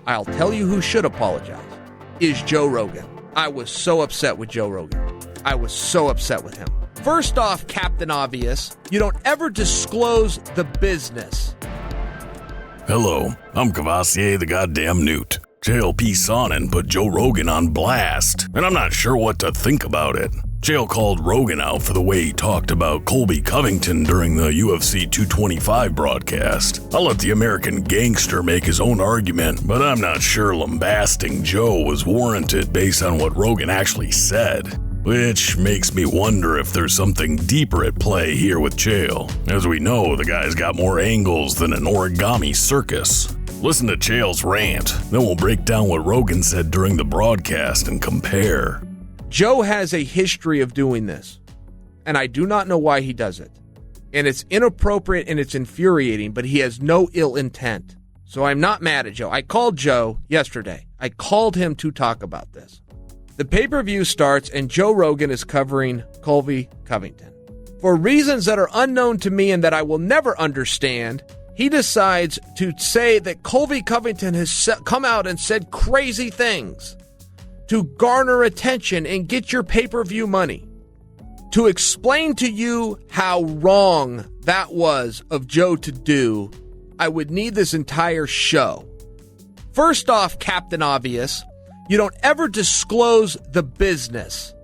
I'll tell you who should apologize, is Joe Rogan. I was so upset with Joe Rogan. I was so upset with him. First off, Captain Obvious, you don't ever disclose the business. Hello, I'm Cavassier the goddamn Newt. Chael Sonnen put Joe Rogan on blast, and I'm not sure what to think about it. Chael called Rogan out for the way he talked about Colby Covington during the UFC 225 broadcast. I'll let the American gangster make his own argument, but I'm not sure lambasting Joe was warranted based on what Rogan actually said. Which makes me wonder if there's something deeper at play here with Chael. As we know, the guy's got more angles than an origami circus. Listen to Chael's rant, then we'll break down what Rogan said during the broadcast and compare. Joe has a history of doing this, and I do not know why he does it. And it's inappropriate and it's infuriating, but he has no ill intent. So I'm not mad at Joe. I called Joe yesterday. I called him to talk about this. The pay-per-view starts, and Joe Rogan is covering Colby Covington. For reasons that are unknown to me and that I will never understand, he decides to say that Colby Covington has come out and said crazy things to garner attention and get your pay-per-view money. To explain to you how wrong that was of Joe to do, I would need this entire show. First off, Captain Obvious, you don't ever disclose the business.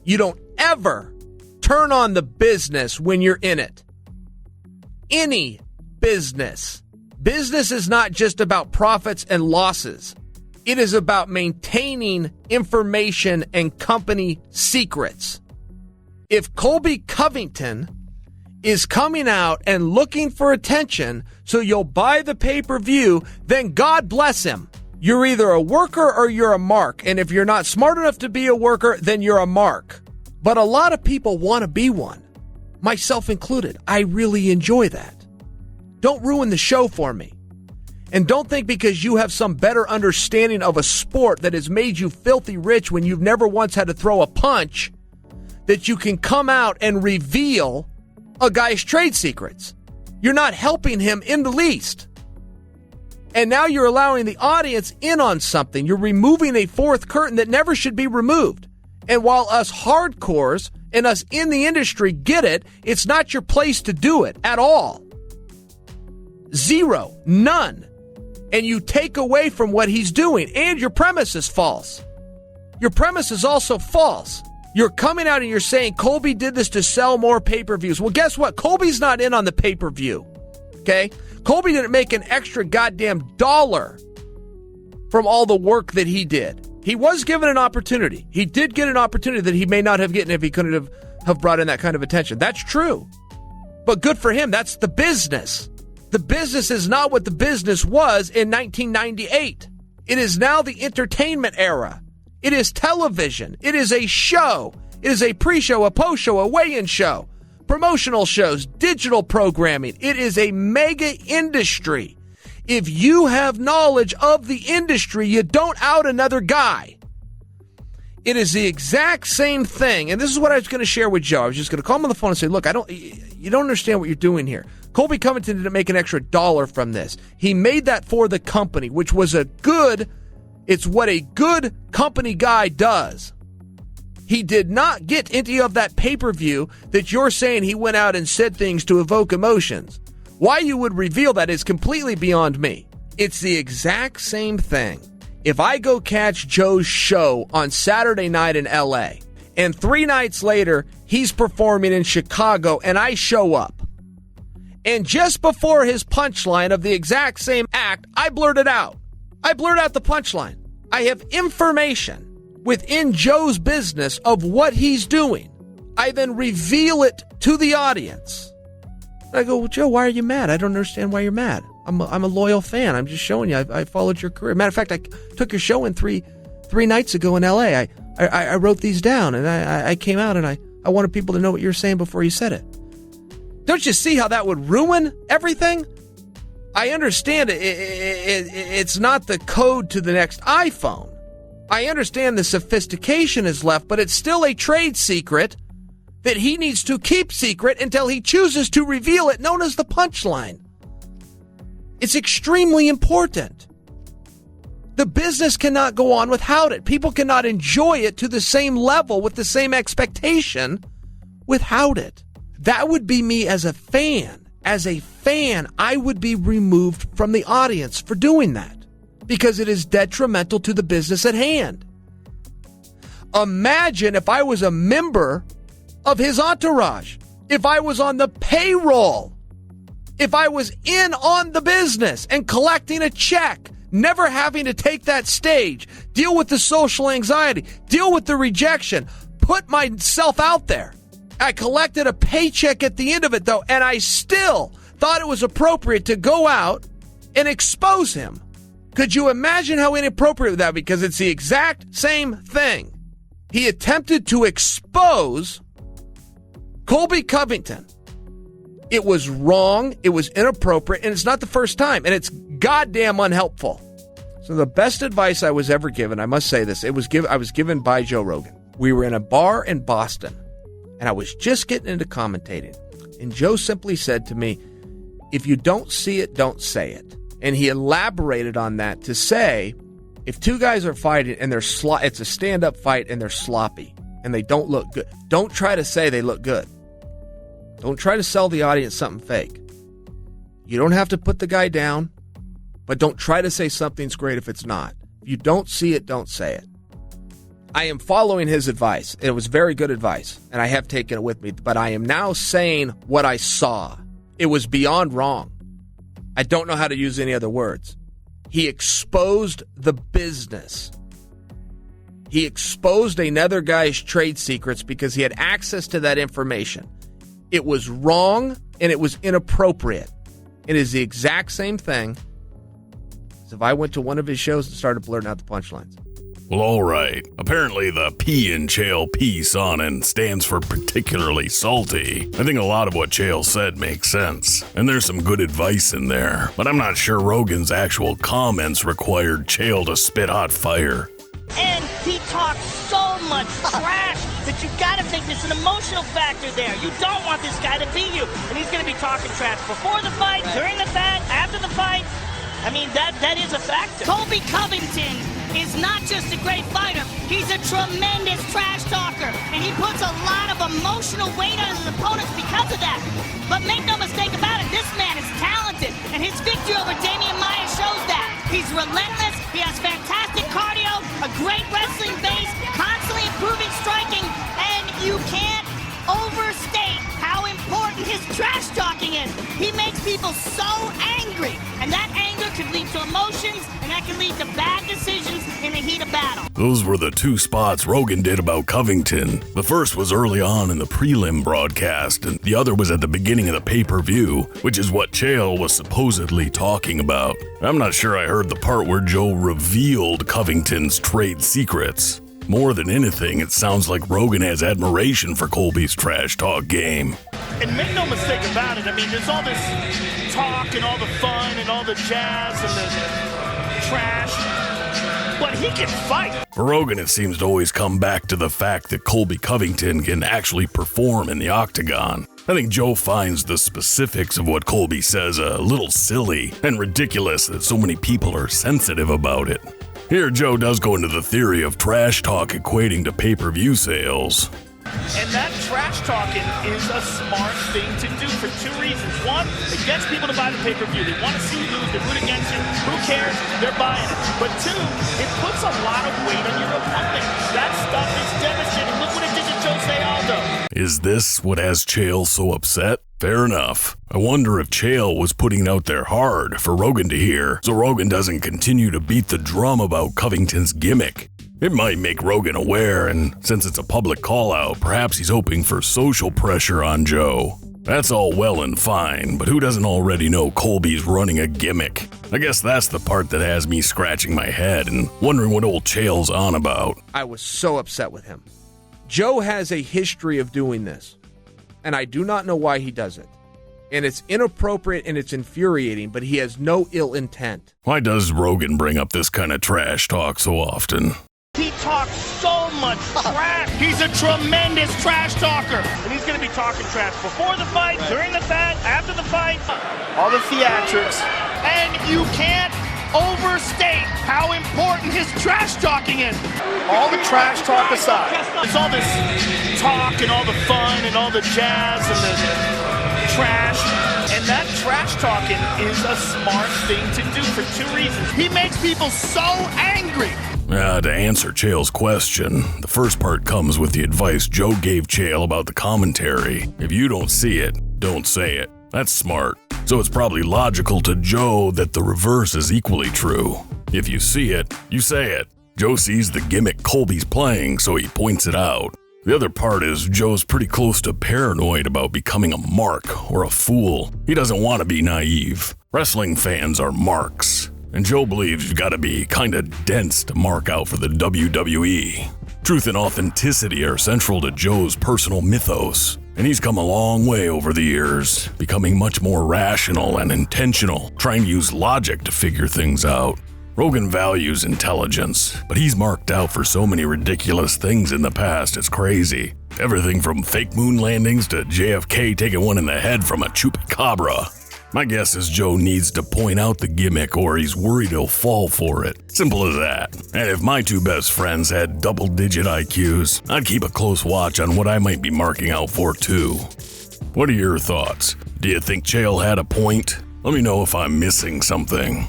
You don't ever turn on the business when you're in it. Any business. Business is not just about profits and losses. It is about maintaining information and company secrets. If Colby Covington is coming out and looking for attention so you'll buy the pay-per-view, then God bless him. You're either a worker or you're a mark. And if you're not smart enough to be a worker, then you're a mark. But a lot of people want to be one, myself included. I really enjoy that. Don't ruin the show for me. And don't think because you have some better understanding of a sport that has made you filthy rich when you've never once had to throw a punch, that you can come out and reveal a guy's trade secrets. You're not helping him in the least. And now you're allowing the audience in on something. You're removing a fourth curtain that never should be removed. And while us hardcores and us in the industry get it, it's not your place to do it at all. Zero. None. And you take away from what he's doing. And your premise is false. Your premise is also false. You're coming out and you're saying Colby did this to sell more pay-per-views. Well, guess what? Colby's not in on the pay-per-view. Okay? Colby didn't make an extra goddamn dollar from all the work that he did. He was given an opportunity. He did get an opportunity that he may not have gotten if he couldn't have brought in that kind of attention. That's true. But good for him. That's the business. The business is not what the business was in 1998. It is now the entertainment era. It is television. It is a show. It is a pre-show, a post-show, a weigh-in show, promotional shows, digital programming. It is a mega industry. If you have knowledge of the industry, you don't out another guy. It is the exact same thing. And this is what I was going to share with Joe. I was just going to call him on the phone and say, look, you don't understand what you're doing here. Colby Covington didn't make an extra dollar from this. He made that for the company, which was it's what a good company guy does. He did not get any of that pay-per-view that you're saying he went out and said things to evoke emotions. Why you would reveal that is completely beyond me. It's the exact same thing. If I go catch Joe's show on Saturday night in LA, and 3 nights later, he's performing in Chicago, and I show up, and just before his punchline of the exact same act, I blurt it out. I blurt out the punchline. I have information within Joe's business of what he's doing. I then reveal it to the audience. I go, well, Joe, why are you mad? I don't understand why you're mad. I'm a loyal fan. I'm just showing you. I followed your career. Matter of fact, I took your show in three nights ago in L.A. I wrote these down, and I came out, and I wanted people to know what you were saying before you said it. Don't you see how that would ruin everything? I understand it's not the code to the next iPhone. I understand the sophistication is left, but it's still a trade secret that he needs to keep secret until he chooses to reveal it, known as the punchline. It's extremely important. The business cannot go on without it. People cannot enjoy it to the same level with the same expectation without it. That would be me as a fan. As a fan, I would be removed from the audience for doing that because it is detrimental to the business at hand. Imagine if I was a member of his entourage, if I was on the payroll, if I was in on the business and collecting a check, never having to take that stage, deal with the social anxiety, deal with the rejection, put myself out there. I collected a paycheck at the end of it, though, and I still thought it was appropriate to go out and expose him. Could you imagine how inappropriate that would be? Because it's the exact same thing. He attempted to expose Colby Covington. It was wrong, it was inappropriate, and it's not the first time, and it's goddamn unhelpful. So the best advice I was ever given, I must say this, I was given by Joe Rogan. We were in a bar in Boston, and I was just getting into commentating. And Joe simply said to me, if you don't see it, don't say it. And he elaborated on that to say, if two guys are fighting and it's a stand-up fight and they're sloppy and they don't look good, don't try to say they look good. Don't try to sell the audience something fake. You don't have to put the guy down, but don't try to say something's great if it's not. If you don't see it, don't say it. I am following his advice. It was very good advice, and I have taken it with me, but I am now saying what I saw. It was beyond wrong. I don't know how to use any other words. He exposed the business. He exposed another guy's trade secrets because he had access to that information. It was wrong and it was inappropriate. It is the exact same thing as if I went to one of his shows and started blurting out the punchlines. Well, all right. Apparently the P in Chael P. Sonnen stands for particularly salty. I think a lot of what Chael said makes sense, and there's some good advice in there, but I'm not sure Rogan's actual comments required Chael to spit hot fire. And he talks so much trash that you gotta think there's an emotional factor there. You don't want this guy to beat you. And he's gonna be talking trash before the fight, during the fight, after the fight. I mean, that is a factor. Colby Covington is not just a great fighter, he's a tremendous trash talker. And he puts a lot of emotional weight on his opponents because of that. But make no mistake about it, this man is talented. And his victory over Damian Maia shows that. He's relentless, he has fantastic cardio, a great wrestling base, constantly improving striking, and you can't overstate how important his trash talking is. He makes people so angry, and that anger could lead to emotions, and that can lead to bad decisions in the heat of battle. Those were the two spots Rogan did about Covington. The first was early on in the prelim broadcast, and the other was at the beginning of the pay-per-view, which is what Chael was supposedly talking about. I'm not sure I heard the part where Joe revealed Covington's trade secrets. More than anything, it sounds like Rogan has admiration for Colby's trash talk game. And make no mistake about it, I mean, there's all this talk and all the fun and all the jazz and the trash, but he can fight. For Rogan, it seems to always come back to the fact that Colby Covington can actually perform in the octagon. I think Joe finds the specifics of what Colby says a little silly and ridiculous that so many people are sensitive about it. Here, Joe does go into the theory of trash talk equating to pay-per-view sales. And that trash talking is a smart thing to do for two reasons. One, it gets people to buy the pay-per-view. They want to see you lose. They root against you. Who cares? They're buying it. But two, it puts a lot of weight on your opponent. That stuff is devastating. Look what it did to Jose Aldo. Is this what has Chael so upset? Fair enough. I wonder if Chael was putting it out there hard for Rogan to hear, so Rogan doesn't continue to beat the drum about Covington's gimmick. It might make Rogan aware, and since it's a public call-out, perhaps he's hoping for social pressure on Joe. That's all well and fine, but who doesn't already know Colby's running a gimmick? I guess that's the part that has me scratching my head and wondering what old Chael's on about. I was so upset with him. Joe has a history of doing this, and I do not know why he does it. And it's inappropriate and it's infuriating, but he has no ill intent. Why does Rogan bring up this kind of trash talk so often? He talks so much trash. He's a tremendous trash talker. And he's going to be talking trash before the fight, during the fight, after the fight. All the theatrics. And you can't overstate how important his trash talking is. All the trash talk aside, it's all this talk and all the fun and all the jazz and the trash. And that trash talking is a smart thing to do for two reasons. He makes people so angry. To answer Chael's question, the first part comes with the advice Joe gave Chael about the commentary. If you don't see it, don't say it. That's smart. So it's probably logical to Joe that the reverse is equally true. If you see it, you say it. Joe sees the gimmick Colby's playing, so he points it out. The other part is Joe's pretty close to paranoid about becoming a mark or a fool. He doesn't want to be naive. Wrestling fans are marks. And Joe believes you've got to be kinda dense to mark out for the WWE. Truth and authenticity are central to Joe's personal mythos, and he's come a long way over the years, becoming much more rational and intentional, trying to use logic to figure things out. Rogan values intelligence, but he's marked out for so many ridiculous things in the past, it's crazy. Everything from fake moon landings to JFK taking one in the head from a chupacabra. My guess is Joe needs to point out the gimmick or he's worried he'll fall for it. Simple as that. And if my two best friends had double-digit IQs, I'd keep a close watch on what I might be marking out for too. What are your thoughts? Do you think Chael had a point? Let me know if I'm missing something.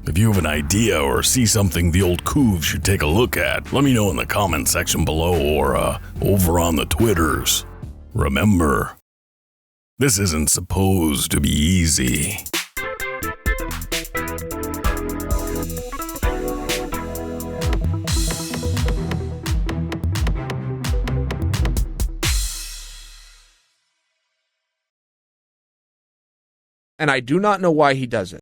If you have an idea or see something the old Coov should take a look at, let me know in the comment section below or over on the Twitters. Remember, this isn't supposed to be easy. And I do not know why he does it.